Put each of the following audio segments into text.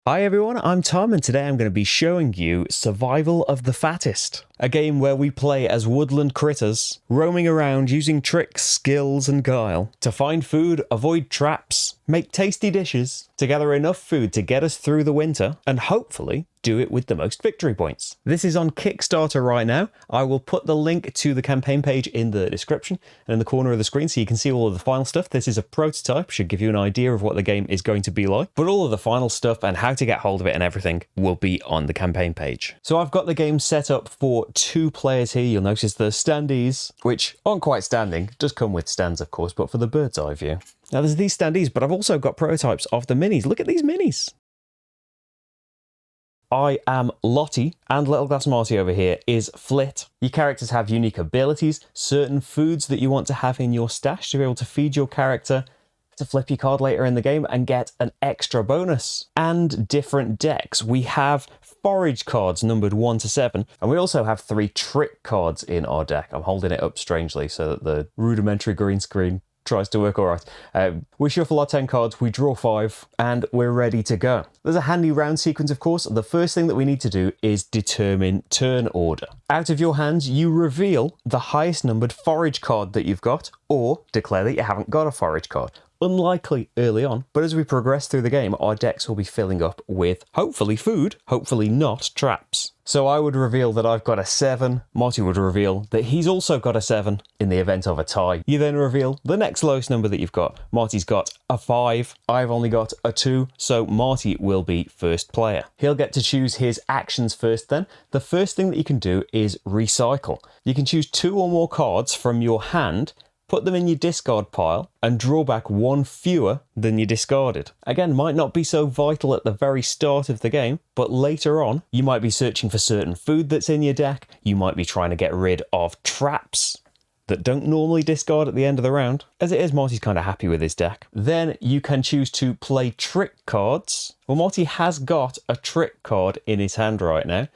Hi everyone, I'm Tom and today I'm going to be showing you Survival of the Fattest, a game where we play as woodland critters, roaming around using tricks, skills and guile to find food, avoid traps, make tasty dishes, to gather enough food to get us through the winter, and hopefully do it with the most victory points. This is on Kickstarter right now. I will put the link to the campaign page in the description and in the corner of the screen so you can see all of the final stuff. This is a prototype, should give you an idea of what the game is going to be like, but all of the final stuff and how to get hold of it and everything will be on the campaign page. So I've got the game set up for 2 players here. You'll notice the standees, which aren't quite standing, does come with stands of course, but for the bird's eye view. Now there's these standees, but I've also got prototypes of the minis. Look at these minis. I am Lottie, and Little Glass Marty over here is Flit. Your characters have unique abilities, certain foods that you want to have in your stash to be able to feed your character, to flip your card later in the game and get an extra bonus. And different decks. We have forage cards numbered 1 to 7, and we also have 3 trick cards in our deck. I'm holding it up strangely so that the rudimentary green screen tries to work all right. We shuffle our 10 cards, we draw 5, and we're ready to go. There's a handy round sequence, of course. The first thing that we need to do is determine turn order. Out of your hands, you reveal the highest numbered forage card that you've got, or declare that you haven't got a forage card. Unlikely early on, but as we progress through the game, our decks will be filling up with hopefully food, hopefully not traps. So I would reveal that I've got a 7, Marty would reveal that he's also got a 7 in the event of a tie. You then reveal the next lowest number that you've got. Marty's got a 5, I've only got a 2, so Marty will be first player. He'll get to choose his actions first then. The first thing that you can do is recycle. You can choose 2 or more cards from your hand, put them in your discard pile, and draw back 1 fewer than you discarded. Again, might not be so vital at the very start of the game, but later on, you might be searching for certain food that's in your deck, you might be trying to get rid of traps that don't normally discard at the end of the round. As it is, Marty's kind of happy with his deck. Then you can choose to play trick cards. Well, Marty has got a trick card in his hand right now.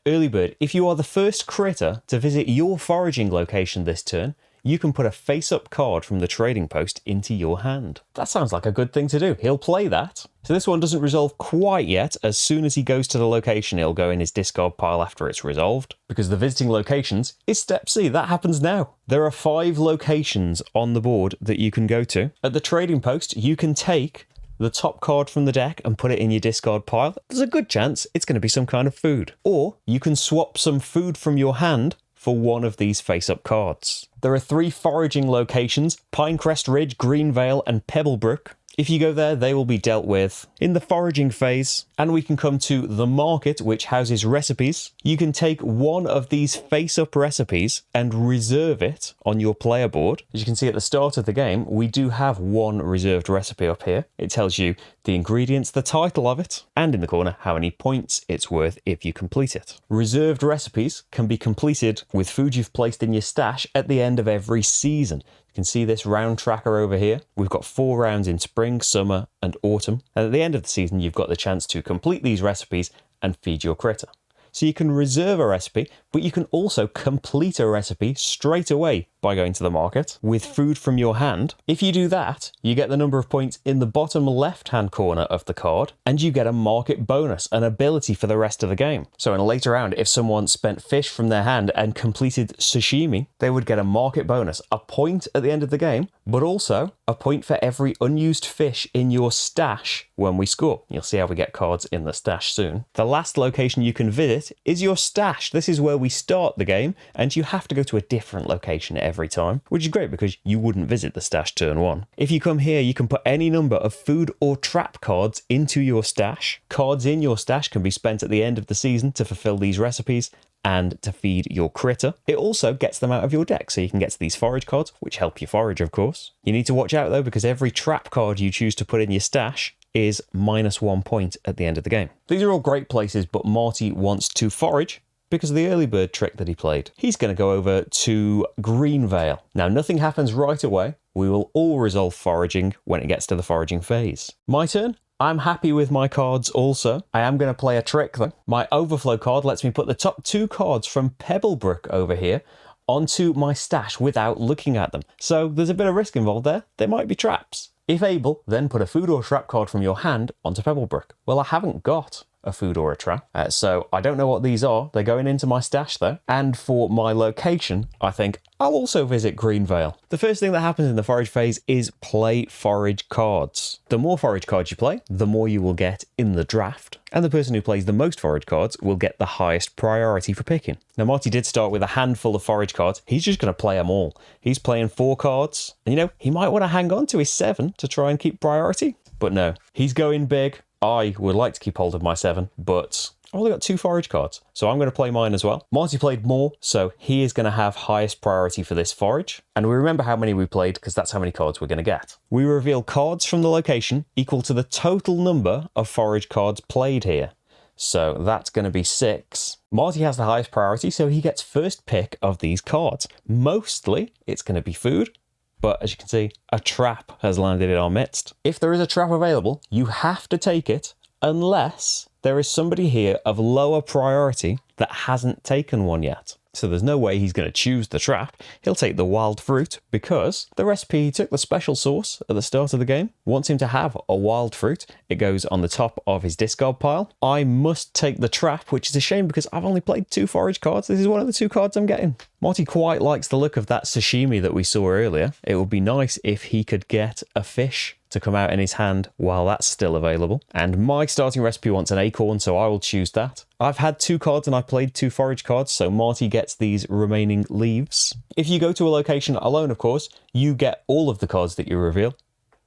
Early bird, if you are the first critter to visit your foraging location this turn, you can put a face-up card from the trading post into your hand. That sounds like a good thing to do. He'll play that. So this one doesn't resolve quite yet. As soon as he goes to the location, he'll go in his discard pile after it's resolved. Because the visiting locations is step C. That happens now. There are 5 locations on the board that you can go to. At the trading post, you can take the top card from the deck and put it in your discard pile. There's a good chance it's going to be some kind of food. Or you can swap some food from your hand for one of these face-up cards. There are 3 foraging locations: Pinecrest Ridge, Greenvale and Pebblebrook. If you go there, they will be dealt with in the foraging phase. And we can come to the market, which houses recipes. You can take one of these face-up recipes and reserve it on your player board. As you can see at the start of the game, we do have 1 reserved recipe up here. It tells you the ingredients, the title of it, and in the corner how many points it's worth if you complete it. Reserved recipes can be completed with food you've placed in your stash at the end of every season. You can see this round tracker over here. We've got 4 rounds in spring, summer and autumn. And at the end of the season, you've got the chance to complete these recipes and feed your critter. So you can reserve a recipe, but you can also complete a recipe straight away by going to the market with food from your hand. If you do that, you get the number of points in the bottom left-hand corner of the card, and you get a market bonus, an ability for the rest of the game. So in a later round, if someone spent fish from their hand and completed sashimi, they would get a market bonus, a point at the end of the game, but also a point for every unused fish in your stash when we score. You'll see how we get cards in the stash soon. The last location you can visit is your stash. This is where we start the game, and you have to go to a different location every time, which is great because you wouldn't visit the stash turn 1. If you come here, you can put any number of food or trap cards into your stash. Cards in your stash can be spent at the end of the season to fulfill these recipes and to feed your critter. It also gets them out of your deck, so you can get to these forage cards, which help you forage, of course. You need to watch out though, because every trap card you choose to put in your stash is -1 point at the end of the game. These are all great places, but Marty wants to forage because of the early bird trick that he played. He's going to go over to Greenvale. Now, nothing happens right away. We will all resolve foraging when it gets to the foraging phase. My turn. I'm happy with my cards also. I am going to play a trick though. My overflow card lets me put the top 2 cards from Pebblebrook over here onto my stash without looking at them. So there's a bit of risk involved there. There might be traps. If able, then put a food or trap card from your hand onto Pebblebrook. Well, I haven't got a food or a trap, so I don't know what these are. They're going into my stash though. And for my location, I think I'll also visit Greenvale. The first thing that happens in the forage phase is play forage cards. The more forage cards you play, the more you will get in the draft, and the person who plays the most forage cards will get the highest priority for picking. Now, Marty did start with a handful of forage cards. He's just going to play them all. He's playing 4 cards, and you know, he might want to hang on to his 7 to try and keep priority, but no, he's going big. I would like to keep hold of my 7, but I've only got 2 forage cards, so I'm going to play mine as well. Marty played more, so he is going to have highest priority for this forage. And we remember how many we played, because that's how many cards we're going to get. We reveal cards from the location equal to the total number of forage cards played here. So that's going to be 6. Marty has the highest priority, so he gets first pick of these cards. Mostly, it's going to be food. But as you can see, a trap has landed in our midst. If there is a trap available, you have to take it unless there is somebody here of lower priority that hasn't taken one yet. So there's no way he's going to choose the trap. He'll take the wild fruit because the recipe he took, the special sauce at the start of the game, wants him to have a wild fruit. It goes on the top of his discard pile. I must take the trap, which is a shame because I've only played 2 forage cards. This is one of the 2 cards I'm getting. Marty quite likes the look of that sashimi that we saw earlier. It would be nice if he could get a fish to come out in his hand while that's still available. And my starting recipe wants an acorn, so I will choose that. I've had 2 cards and I played 2 forage cards, so Marty gets these remaining leaves. If you go to a location alone, of course, you get all of the cards that you reveal.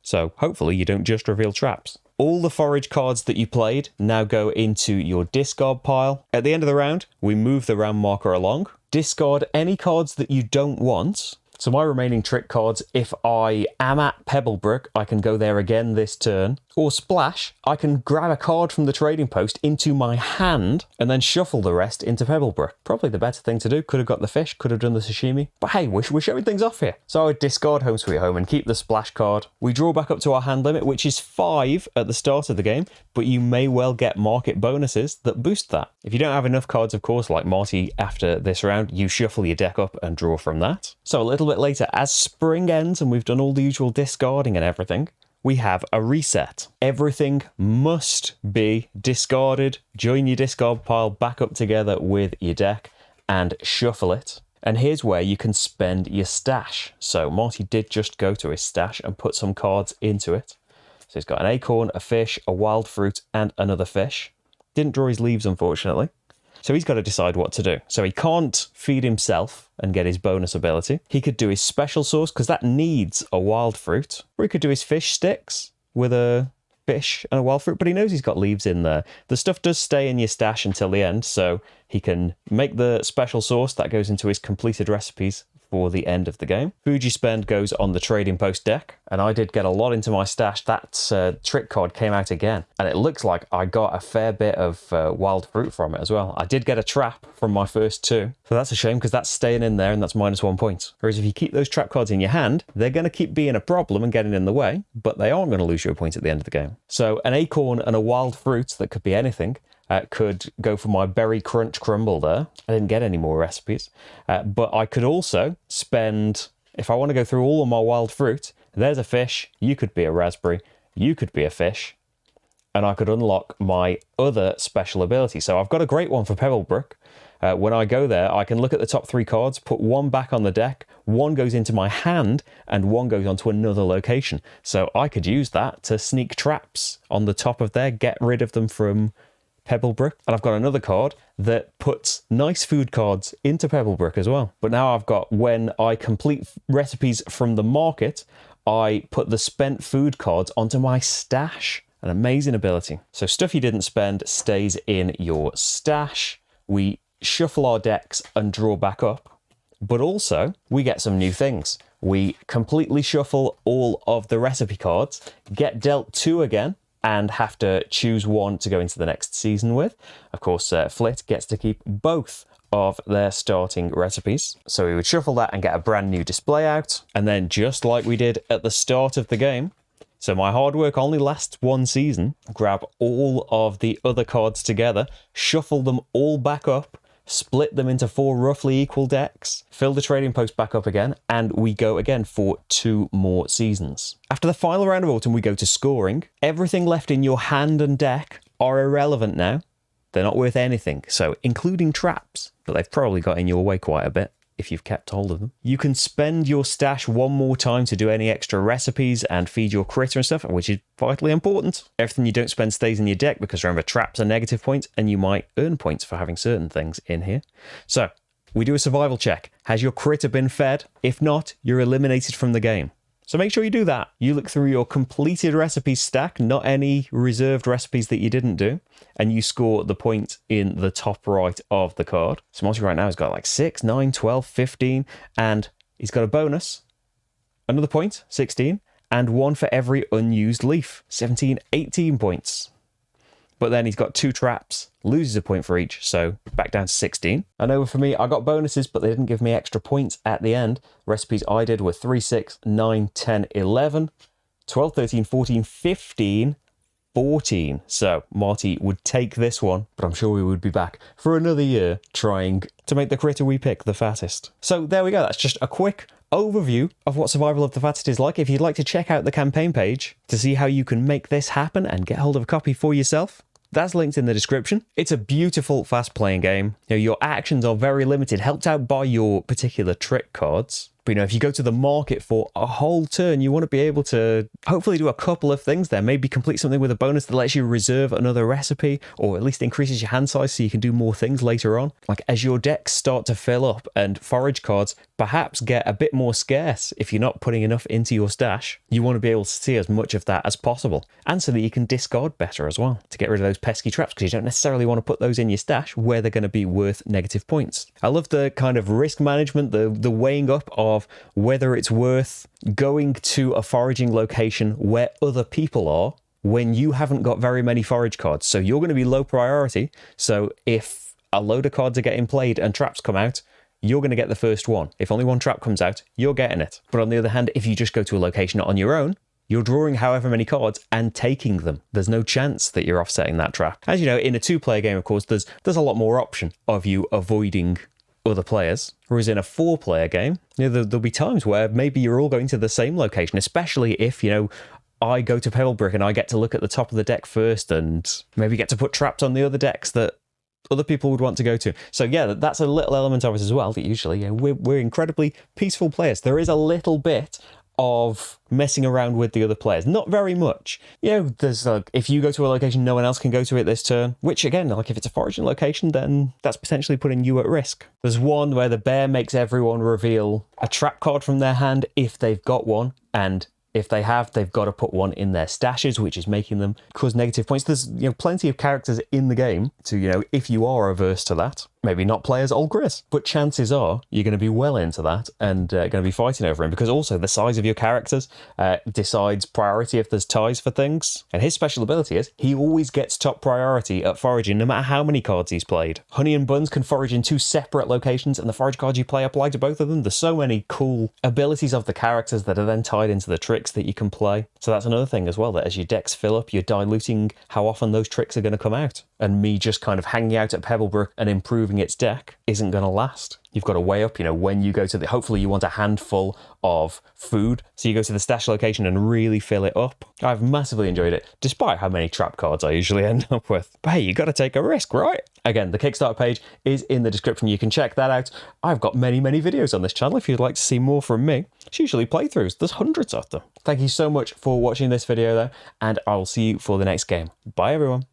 So hopefully you don't just reveal traps. All the forage cards that you played now go into your discard pile. At the end of the round, we move the round marker along. Discard any cards that you don't want. So my remaining trick cards, if I am at Pebblebrook, I can go there again this turn. Or Splash, I can grab a card from the trading post into my hand and then shuffle the rest into Pebblebrook. Probably the better thing to do. Could have got the fish, could have done the sashimi. But hey, we're showing things off here. So I would discard Home Sweet Home and keep the Splash card. We draw back up to our hand limit, which is 5 at the start of the game, but you may well get market bonuses that boost that. If you don't have enough cards, of course, like Marty after this round, you shuffle your deck up and draw from that. So a little bit later, as spring ends and we've done all the usual discarding and everything, we have a reset. Everything must be discarded. Join your discard pile back up together with your deck and shuffle it. And here's where you can spend your stash. So Marty did just go to his stash and put some cards into it. So he's got an acorn, a fish, a wild fruit, and another fish. Didn't draw his leaves, unfortunately. So he's got to decide what to do. So he can't feed himself and get his bonus ability. He could do his special sauce because that needs a wild fruit. Or he could do his fish sticks with a fish and a wild fruit, but he knows he's got leaves in there. The stuff does stay in your stash until the end, so he can make the special sauce that goes into his completed recipes for the end of the game. Food you spend goes on the trading post deck, and I did get a lot into my stash. That trick card came out again, and it looks like I got a fair bit of wild fruit from it as well. I did get a trap from my first 2, so that's a shame because that's staying in there and that's -1 point. Whereas if you keep those trap cards in your hand, they're going to keep being a problem and getting in the way, but they aren't going to lose you a point at the end of the game. So an acorn and a wild fruit, that could be anything, could go for my berry crunch crumble there. I didn't get any more recipes. But I could also spend, if I want to go through all of my wild fruit, there's a fish, you could be a raspberry, you could be a fish, and I could unlock my other special ability. So I've got a great one for Pebblebrook. When I go there, I can look at the top 3 cards, put 1 back on the deck, 1 goes into my hand, and 1 goes onto another location. So I could use that to sneak traps on the top of there, get rid of them from Pebblebrook. And I've got another card that puts nice food cards into Pebblebrook as well. But now I've got, when I complete recipes from the market, I put the spent food cards onto my stash. An amazing ability. So stuff you didn't spend stays in your stash. We shuffle our decks and draw back up. But also, we get some new things. We completely shuffle all of the recipe cards, get dealt 2 again, and have to choose 1 to go into the next season with. Of course, Flit gets to keep both of their starting recipes. So we would shuffle that and get a brand new display out. And then just like we did at the start of the game, so my hard work only lasts 1 season, grab all of the other cards together, shuffle them all back up, split them into 4 roughly equal decks, fill the trading post back up again, and we go again for 2 more seasons. After the final round of autumn, we go to scoring. Everything left in your hand and deck are irrelevant now. They're not worth anything, so including traps, but they've probably got in your way quite a bit if you've kept hold of them. You can spend your stash one more time to do any extra recipes and feed your critter and stuff, which is vitally important. Everything you don't spend stays in your deck, because remember, traps are negative points, and you might earn points for having certain things in here. So, we do a survival check. Has your critter been fed? If not, you're eliminated from the game. So make sure you do that. You look through your completed recipes stack, not any reserved recipes that you didn't do, and you score the point in the top right of the card. So Monty right now has got like 6, 9, 12, 15, and he's got a bonus. Another point, 16, and 1 for every unused leaf, 17, 18 points. But then he's got 2 traps, loses a point for each, so back down to 16. And over for me, I got bonuses, but they didn't give me extra points at the end. Recipes I did were 3, 6, 9, 10, 11, 12, 13, 14, 15, 14. So Marty would take this one, but I'm sure we would be back for another year trying to make the critter we pick the fattest. So there we go. That's just a quick overview of what Survival of the Fattest is like. If you'd like to check out the campaign page to see how you can make this happen and get hold of a copy for yourself, that's linked in the description. It's a beautiful, fast-playing game. Your actions are very limited, helped out by your particular trick cards. But if you go to the market for a whole turn, you want to be able to hopefully do a couple of things there. Maybe complete something with a bonus that lets you reserve another recipe, or at least increases your hand size so you can do more things later on. Like as your decks start to fill up and forage cards perhaps get a bit more scarce if you're not putting enough into your stash, you want to be able to see as much of that as possible. And so that you can discard better as well to get rid of those pesky traps, because you don't necessarily want to put those in your stash where they're going to be worth negative points. I love the kind of risk management, the weighing up of whether it's worth going to a foraging location where other people are when you haven't got very many forage cards. So you're going to be low priority. So if a load of cards are getting played and traps come out, you're going to get the first one. If only one trap comes out, you're getting it. But on the other hand, if you just go to a location on your own, you're drawing however many cards and taking them. There's no chance that you're offsetting that trap. As you know, in a 2-player game, of course, there's a lot more option of you avoiding other players. Whereas in a 4-player game, there'll be times where maybe you're all going to the same location, especially if, I go to Pebblebrick and I get to look at the top of the deck first and maybe get to put traps on the other decks that other people would want to go to. So yeah, that's a little element of it as well, that usually we're incredibly peaceful players. There is a little bit of messing around with the other players. Not very much. There's if you go to a location, no one else can go to it this turn, which again, if it's a foraging location, then that's potentially putting you at risk. There's one where the bear makes everyone reveal a trap card from their hand if they've got one, and if they have, they've got to put one in their stashes, which is making them cause negative points. There's plenty of characters in the game to, if you are averse to that, maybe not play as Old Gris, but chances are you're going to be well into that and going to be fighting over him, because also the size of your characters decides priority if there's ties for things. And his special ability is he always gets top priority at foraging no matter how many cards he's played. Honey and Buns can forage in 2 separate locations, and the forage cards you play apply to both of them. There's so many cool abilities of the characters that are then tied into the tricks that you can play. So that's another thing as well, that as your decks fill up, you're diluting how often those tricks are going to come out. And me just kind of hanging out at Pebblebrook and improving its deck isn't going to last. You've got to weigh up, when you go to hopefully you want a handful of food, so you go to the stash location and really fill it up. I've massively enjoyed it, despite how many trap cards I usually end up with. But hey, you got to take a risk, right? Again, the Kickstarter page is in the description. You can check that out. I've got many videos on this channel if you'd like to see more from me. It's usually playthroughs. There's hundreds of them. Thank you so much for watching this video though, and I'll see you for the next game. Bye everyone.